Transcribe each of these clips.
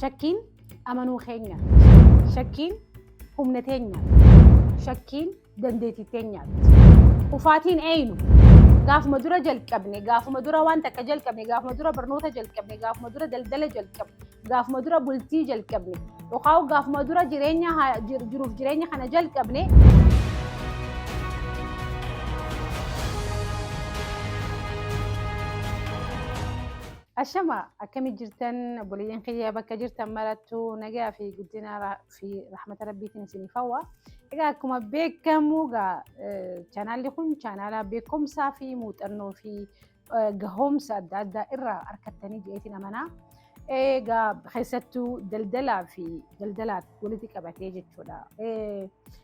Shakkiin amanuu keenya. Shakkiin humna teenya. Shakkiin dandeettii teenyaati. Kufaatiin eenyu? Gaafuma dura jalqabne, gaafuma dura waan takka jalqabne, gaafuma dura barnoota jalqabne, gaafuma dura daldala jalqabne, gaafuma dura bultii jalqabne, yookaan gaafuma dura jiruuf jireenya kana jalqabne. Ashama akkamitti jirtan obboleeyyan kiyya bakka jirtan marattuu nagaa fi guddina fi rahmata rabbiitiin isiniif hawwa. Egaa akkuma beekamu chaanaalli kun chaanaala beekumsaa fi muuxannoo fi gahoomsa adda addaa irraa argattanii jeetiin amanaa. Egaa keessattuu daldalaa fi daldalaat walitti qabatee jechuudha.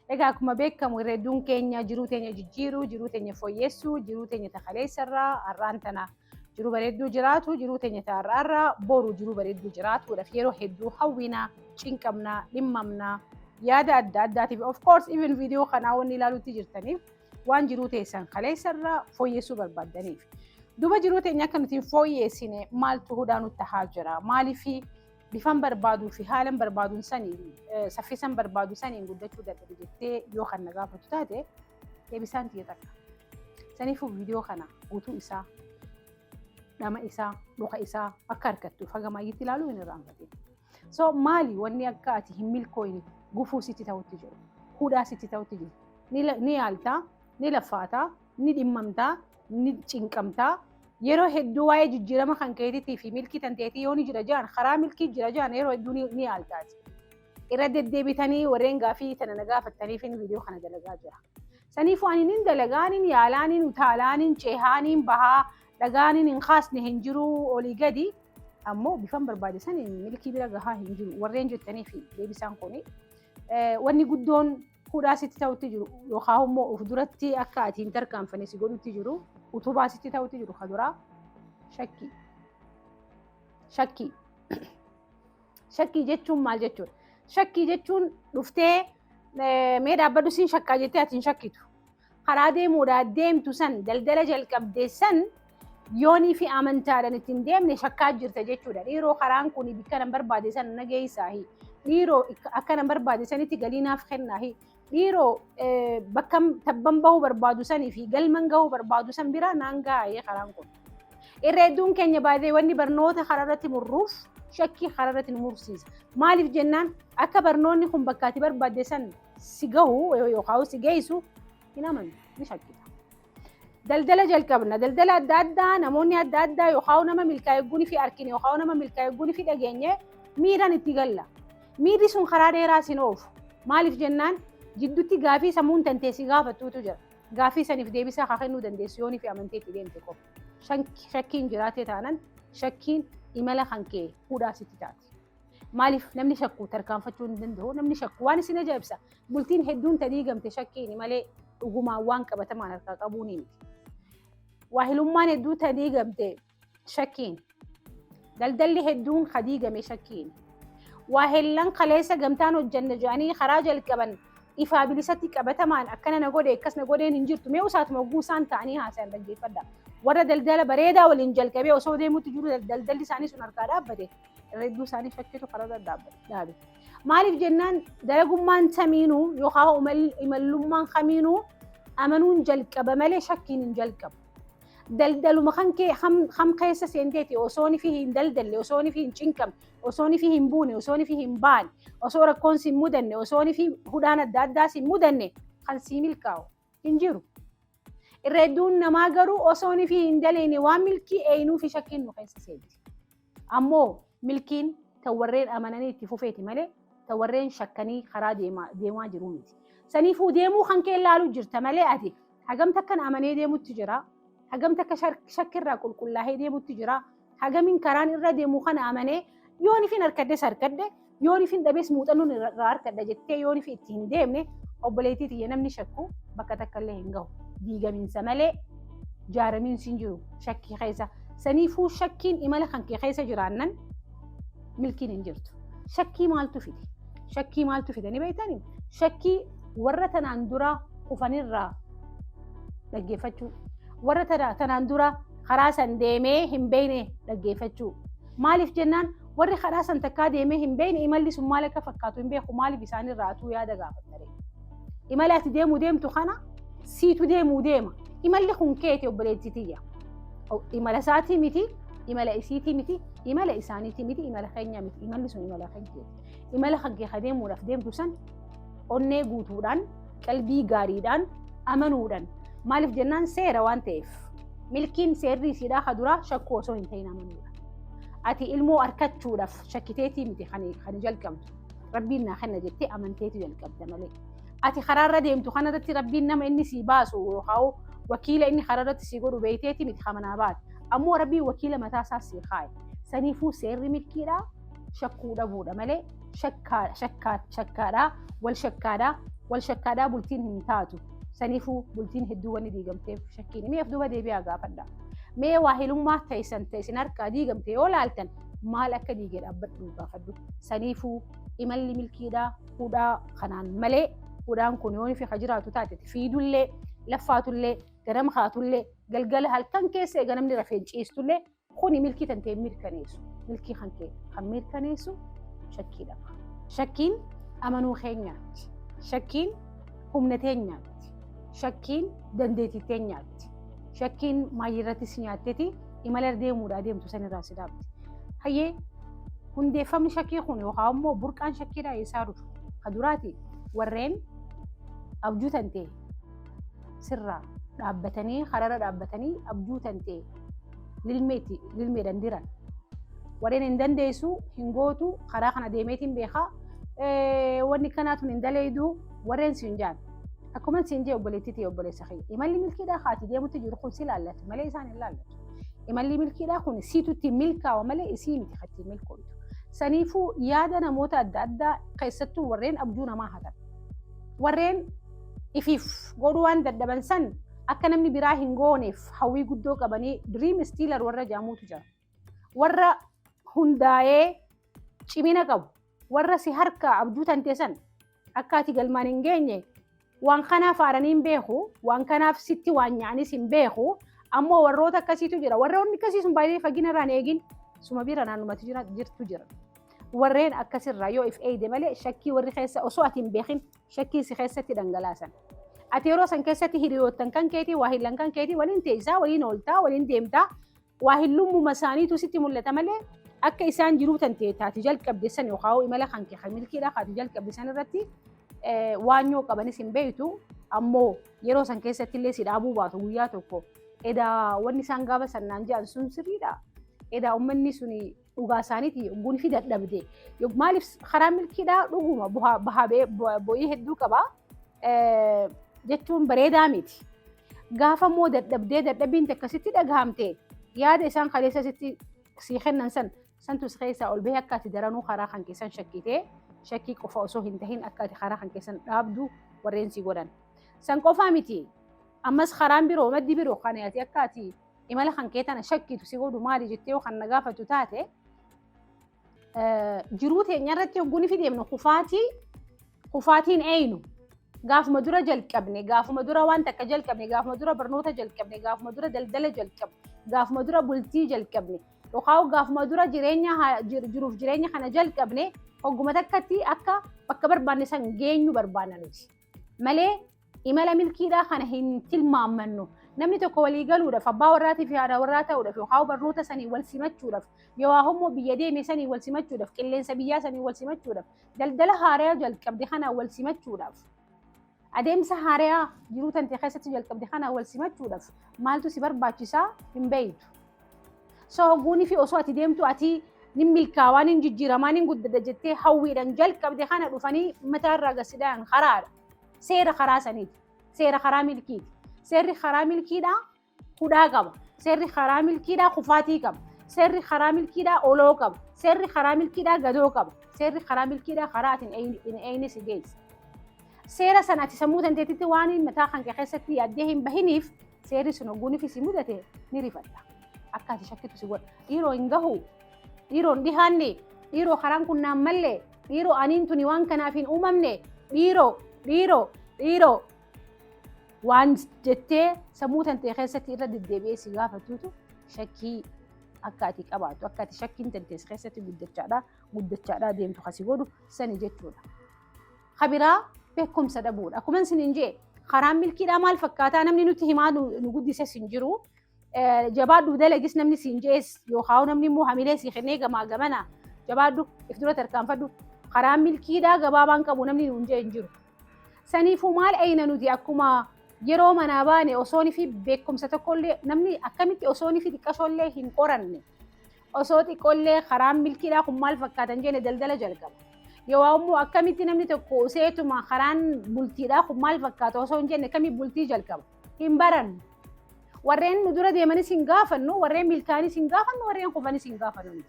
Egaa akkuma beekamu herreeduun keenya jiruu teenya jijjiiruu, jiruu teenya fooyyessuu, jiruu teenya takaleessarraa har'aan tana jiruu bareedduu jiraatu, jiruu teenya taarraarraa boru jiruu bareedduu jiraatuudhaaf yeroo hedduu hawwinaa, cinqabnaa, dhimmamnaa, yaada adda addaatiif of course even viidiyoo kanaa wanni ilaaluutti jirtaniif waan jiruu teessan kaleessarraa fooyyessuu barbaaddaniif. Duba jiruu teenya akka nuti fooyyessine maaltu hudhaa nutti tahaa jira? Maaliif bifan barbaaduu fi haalan barbaaduun saniin saffisan barbaadu saniin guddachuu dadhabe jettee yoo kan na gaafatu taate deebisaan tiyya takka. Saniifuu viidiyoo kana guutuu isaa nama isaa, luka isaa akka harkattuuf haga maayyitti ilaaluu hin irraanfatin. So maali wanni akka ati hin milkooyne gufuu sitti ta'utti jiru, hudhaa sitti ta'utti jiru. Ni yaaltaa, ni laffaataa, ni dhimmamtaa, ni cinqamtaa. Yeroo hedduu waa'ee jijjiirama kan keetiitii fi milkii tanteetii yoo ni jira jiran karaa milkii jira jiran yeroo hedduu ni yaaltaati. Irra deddeebitanii warreen gaafii tana na gaafattaniif viidiyoo kana dalagaa jira. Saniifuu ani nin dalagaa, nin yaalaa, nin utaalaa, nin ceehaa, nin bahaa, dhagaaniin hin kaasne hin jiru olii gadi ammoo bifan barbaachisan milkii bira gahaa hin jiru warreen jettanii fi deebisaan kuni wanni guddoon hudhaa sitti ta'utti jiru yookaan immoo of duratti akka ati hin tarkaanfanne si godhutti jiru utubaa sitti ta'utti jiru kaduraa shakkii. Shakkii jechuun maal jechuudha? Shakkii jechuun dhuftee mee dhaabbadhu siin shakkaa jettee ati hin shakkitu. Karaa deemuudhaa deemtu san daldala jalqabdee san yoonii fi amantaadhaan ittiin deemne shakkaa jirta jechuudha. Dhiiroo karaan kun bakka nan barbaade san na geessaahi. Dhiiroo akka nan barbaade sanitti galiinaaf kennaahi. Dhiiroo bakka tabban bahuu barbaadu sanii fi galman gahuu barbaadu san bira naan gaa'ee karaan kun. Irra hedduun keenya baay'ee wanni barnoota kararratti murruuf shakkii kararratti nu mursiisa. Maaliif jennaan akka barnoonni kun bakka ati barbaadde san si gahu yookaan si geessu hin amantu ni shakkita. Daldala jalqabna. Daldala adda addaa namoonni adda addaa yookaan nama milkaa'ee guni fi arkine yookaan nama milkaa'ee guni fi dhageenye miidhaan itti galla. Miidhi sun karaa dheeraa sin oofu. Maaliif jennaan jidduutti gaafii sammuun tanteessi gaafattuutu jira. Gaafii saniif deebisaa haa kennuu dandeessu yoonii fi amantee itti deemte qofa. Shakkiin jiraatee taanan shakkiin imala kan kee hudhaa sitti taati. Maaliif namni shakku tarkaanfachuu hin danda'u? Namni shakku waan isin ajaa'ibsa. Bultiin hedduun tadii gamte shakkiin malee dhugumaan waan qabatamaan harkaa qabuu ni miti. Waahilummaan hedduu tadii gamte shakkiin. Daldalli hedduun diigame shakkiin. Waahillan kaleessa gamtaan hojjanna jedhanii karaa jalqaban ifaa bilisatti qabatamaan akkana na godhe akkas na godheen hin jirtu. Mee usaatuma oguu isaan ta'anii haasayan dhaggeeffadha. Warra daldala bareedaa waliin jalqabee osoo deemutti jiru daldalli isaanii sun harkaa dhaabbate. Hedduu isaanii shakkiitu karaa dhaabe. Maaliif jennaan dalagummaan samiinuu yookaan imallummaan kamiinuu amanuun jalqaba malee shakkiin hin jalqabu. Daldaluma kan kee ham keessa seenteeti osooni fi hin daldalle, osooni fi hin cinqamne, osooni fi hin buune, osooni fi hin baane, osoo rakkoon si mudanne, osooni fi hudhaan adda addaa si mudanne kan si milkaa'u hin jiru. Irra hedduun namaa garuu osooni fi hin daleene waan milkii eenyuu fi shakkiin nu keessa seenti. Ammoo milkiin kan warreen amananii itti fufeeti malee kan warreen shakkanii karaa deemaa jiru miti. Saniifuu deemuu kan kee ilaaluu jirta malee ati hagam takkan amanee deemutti jira. Hagam takka shakkirraa qulqullaa'ee deemutti jira. Hagamiin karaan irra deemuu kana amanee yoonii fi harkaddes harkadde yoonii fi dhabees muuxannoon irraa harkadda jettee yoonii fi itti hin deemne obboleettii tiyya namni shakku bakka takka illee hin gahu. Diigamiinsa malee jaaramiinsi hin jiru shakkii keessa. Saniifuu shakkiin imala kan kee keessa jiraannan milkiin hin jirtu. Shakkii maaltu fide? Shakkii maaltu fide ni beektanii? Shakkii warra tanaan dura kufanirraa dhaggeeffachuu. Warra tanaan dura karaa san deemee hin beekne dhaggeeffachuu. Maaliif jennaan warri karaa san takkaa deemee hin beekne imalli sun maal akka fakkaatu hin beeku maaliif isaanii irraatuu yaada gaafatare. Imala ati deemtu kana siitu deema. Imalli kun keeti obboleettitiyya. Imala isaatii miti, imala isiitii miti, imala isaaniitii miti, imala keenya miti. Imalli sun imala keenyaati. Imala kan deemuudhaaf deemtu san onnee guutuudhaan, qalbii gaariidhaan, amanuudhaan. Maaliif jennaan seera waan ta'eef. Milkiin seerri isiidhaa ka duraa shakkuu osoo hin ta'in amanuudha. Ati ilmoo argachuudhaaf shakkiteetii miti kan jalqabdu. Rabbiin naa kenna jettee amanteetu jalqabda malee. Ati karaarra deemtu kanarratti rabbiin nama inni sii baasu yookaan wakiila inni karaarratti sii godhu beekteetii miti kamanaa baate. Ammoo rabbiin wakiila mataa isaa sii kaaye. Saniifuu seerri milkiidhaa shakkuu dhabuudha malee shakkaadhaa wal shakkaadhaa bultiin hin taatu. Saniifuu bultiin hedduu wanni diigamteef shakkiin mee of duuba deebi'aa gaafadha. Mee waahilummaa ta'in harkaa diigamte yoo laaltan maal akka diigee dhaabbadhu gaafadhu. Saniifuu imalli milkiidhaa hudhaa kanaan malee hudhaan kun yoo fi jiraatu taate fiidullee laffaatullee ganama kaatullee galgala halkan keessa ganamni rafeen ciistullee kuni milkii tantee mirkaneessu. Milkii kan mirkaneessu shakkiidha. Shakkiin amanuu keenyaatti. Shakkiin humna teenyaatti. Shakkiin dandeettii teenyaatti. Shakkiin maayirrattis nyaatteeti imala deemtu sanirraa si dhaabdi. Hayyee hundeeffamni shakkii kun yookaan immoo burqaan shakkiidhaa eessaa dhufu? Ka duraati warreen abjuu tantee sirraa dhaabbatanii harara dhaabbatanii abjuu tantee lilmeedhaan diran. Warreen hin dandeessu hin gootu karaa kana deemeetiin beekaa wanni kanaatu hin daleedu warreen siin jaan. Akkuma siin jee obboleettiitii obboleessa kee imalli milkiidhaa kaati deemutti jiru kun si laallatu malee isaan hin laallatu. Imalli milkiidhaa kun siitutti milkaawa malee isii miti katti milkooytu. Saniifuu yaada namoota adda addaa keessattuu warreen abjuu namaa hatan. Warreen ifiif godhuu waan dadhaban san akka namni biraa hin gooneef hawwii guddoo qabanii dream stealer warra jaamuutu jira. Warra hundaa'ee cimina qabu. Warra si harka abjuu tantee san akka ati galmaan hin geenye waan kanaaf aaranii hin beeku, waan kanaaf sitti waan nyaanis hin beeku, ammoo warroota akkasiitu jira. Warroonni akkasii sun baay'ee fagina irraan eegin suma bira naannumatti jirtu jira. Warreen akkasirraa yoo if eeyde malee shakkii warri keessa osoo ati hin beekin shakkii si keessatti dhangalaasan. Ati yeroo san keessatti hiriyoottan kan keetii, waahillan kan keetii waliin teessaa, waliin ooltaa, waliin deemtaa, waahillummuma isaaniitu sitti mul'ata malee akka isaan jiruu tantee taati jalqabde san yookaan imala kan kee kan milkiidhaa kaati jalqabde san irratti waanyoo qabanis hin beektu. Ammoo yeroo san keessatti illee si dhaabuu baatu guyyaa tokko edaa wanni isaan gaafa sannaan jedhan sun sirriidha. Edaa uummanni suni dhugaa isaaniiti gunfi dadhabde. Maaliif karaa milkiidhaa dhuguma bo'ii hedduu qaba jechuun bareedaa miti. Gaafa immoo dadhabbiin akkasitti dhagahamte yaada isaan kaleessa sitti sii kennan santu si keessaa ol bahee akka ati daranuu karaa kan keessan shakkitee shakkii qofa osoo hin tahin akka ati karaa kan keessan dhaabdu warreen si godhan. San qofaa miti. Ammas karaan biroo maddi biroo kana ati akka ati imala kan kee tana shakkitu si godhu maali jettee yoo kan na gaafatu taate jiruu teenya irratti hogguu ni fideemnu kufaatiin eenyu gaafuma dura jalqabne gaafuma dura waan takka jalqabne gaafuma dura barnoota jalqabne gaafuma dura daldala jalqabne gaafuma dura bultii jalqabne yookaan gaafuma dura jiruuf jireenya kana jalqabne hogguma takkatti akka bakka barbaanne san geenyu barbaanna nuti malee imala milkiidhaa kana hin tilmaammannu. Namni tokko walii galuudhaaf abbaa warraatii fi haadha warraa ta'uudhaaf yookaan barnoota sanii wal simachuudhaaf yoo immoo biyya deeme sanii wal simachuudhaaf qilleensa biyyaa sanii wal simachuudhaaf daldala haaraa jalqabde kana wal simachuudhaaf adeemsa haaraa jiruu tantee keessatti jalqabde kana wal simachuudhaaf maaltu si barbaachisaa hin beektu. So hogguunii fi osoo ati deemtu ati nin milkaawaa nin jijjiiramaa nin guddada jettee hawwiidhaan jalqabde kana dhufanii mataarraa gasidaan karaadha. Seera karaa saniiti. Seera karaa milkiiti. Seerri karaa milkiidhaa hudhaa qaba. Seerri karaa milkiidhaa kufaatii qaba. Seerri karaa milkiidhaa oloo qaba. Seerri karaa milkiidhaa gadoo qaba. Seerri karaa milkiidhaa karaa ati hin eeyne si geessa. Seera sana ati sammuu dandeettitti waan mataa kan keessatti yaaddee hin bahiniif seerri sun hogguuniif si mudate ni rifatta. Akka ati shakkitu si godha. Dhiiroo hin gahu. Dhiiroo hin dhihaanne. Dhiiroo karaan kun naan mallee. Dhiiroo aniin tuni waan kanaaf hin uumamne. Dhiiroo waan jettee sammuu tantee keessatti irra deddeebi'ee si gaafatuutu shakkii akkaati qabaatu akkaati shakkiin tantees keessatti guddachaadhaa deemtu kasi godhu sani jechuudha. Kabiraa beekumsa dhabuudha. Akkuma isin jee karaan milkiidhaa maal fakkaataa namni nuti himaa nu guddises hin jiru. Jabaadhu dalagis namni siin jees yookaan namni immoo hamilee sii kennee gamaa gamana jabaadhu if dura tarkaanfadhu karaan milkiidhaa gabaabaan qabu namni nuun jee hin jiru. Saniifuu maal ayna nuti akkuma yeroo manaa baane osoonii fi beekumsa tokkollee namni akkamitti osoonii fi xiqqashoollee hin qoranne osoo xiqqollee karaan milkiidhaa kun maal fakkaatan jenne daldala jalqaba. Yoo ammoo akkamitti namni tokko seetuma karaan bultiidhaa kun maal fakkaata osoo hin jenne akkamii bultii jalqaba hin barannu. Warreen nu dura deemanis hin gaafannu, warreen milkaanis hin gaafannu, warreen kufanis hin gaafannu.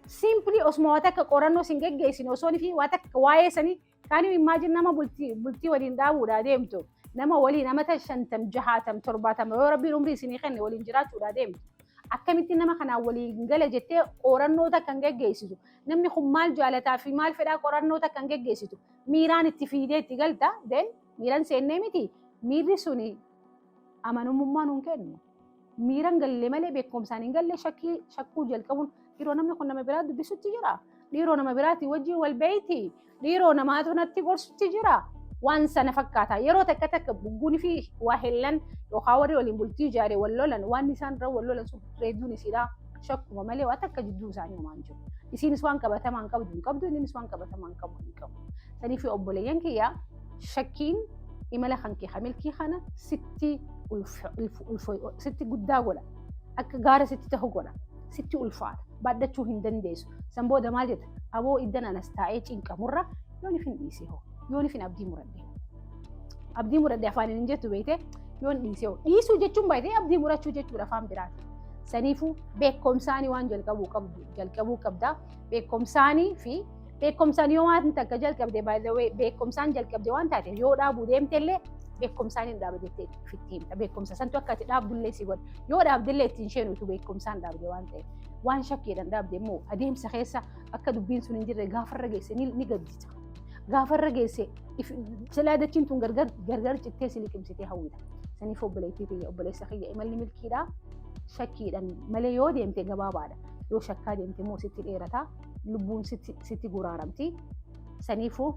Simpli osuma waan akka qorannoo sin geggeessine osoonii fi waan akka waa'ee sanii kaanii imaajin nama bultii waliin dhaabuudhaa deemtu. Nama waliin amata 50, 60, 70 yoo rabbiin umrii isinii kenne waliin jiraachuudhaa deemtu. Akkamitti nama kanaan waliin gala jettee qorannoota kan geggeessitu. Namni kun maal jaalataa fi maal fedhaa qorannoota kan geggeessitu. Miiraan itti fiidee itti galta. Miiraan seennee miti. Miirri suni amanamummaa nuun kennu. Miiraan galle malee beekumsaan hin galle shakkuu jalqabuun dhiiroo namni kun nama biraa dubbisutti jira. Dhiiroo nama biraati wajjin wal beeyti. Dhiiroo namaatu natti gorsutti jira. Waan sana fakkaata. Yeroo takka bugguunii fi waa hellan yookaan warri waliin bultii ijaaree wal lolan waan isaan irra wal lolan sun reedduun isiidhaa shakkuma malee waan akka jidduu isaanii homaan jiru. Isiinis waan qabatamaa hin qabdu hin qabdu innis waan qabatamaa hin qabu hin qabu. Saniif obboleeyyan kiyyaa shakkiin imala kan kee milkii kana sitti guddaa godha. Akka gaara sitti ta'u godha. Sitti ulfaata. Baadhachuu hin dandeessu. San booda maal jetta? Aboo iddan anas taa'ee cinqamurra yoon ifin dhiisee hoo. Yoon ifin abdii muradde. Abdii muradde afaan hin jettu beekte yoon dhiisee hoo. Dhiisuu jechuun baay'ee abdii murachuu jechuudha afaan biraati. Saniifuu beekumsaanii waan jalqabuu qabda. Beekumsaan yoo waan takka jalqabde beekumsaan jalqabde waan taate yoo dhaabuu deemtellee beekumsaan hin dhaabu jettee ifitti himta. Beekumsa santu akka ati dhaabdullee si godha. Yoo dhaabdellee ittiin sheenutu beekumsaan dhaabde waan ta'eef. Waan shakkiidhaan dhaabde immoo adeemsa keessa akka dubbiin sun hin jirre gaafarra geesse ni gaddita. Gaafarra geesse silaa dachiin tun gargar cittee si liqimsitee hawwita. Saniif obboleettii kiyya obboleessa kiyya imalli milkiidhaa shakkiidhaan malee yoo deemte gabaabaadha. Yoo shakkaa deemte immoo sitti dheerata. Lubbuun sitti guraaramti. Saniifuu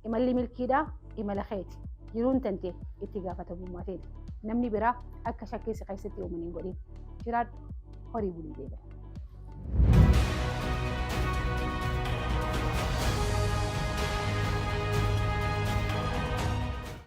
imalli milkiidhaa imala keeti. Jiruun tante itti gaafatamummaa ta'e. Namni biraa akka shakkeessa keessatti uumanii godhin jiraadhu horii bulii deebi'a.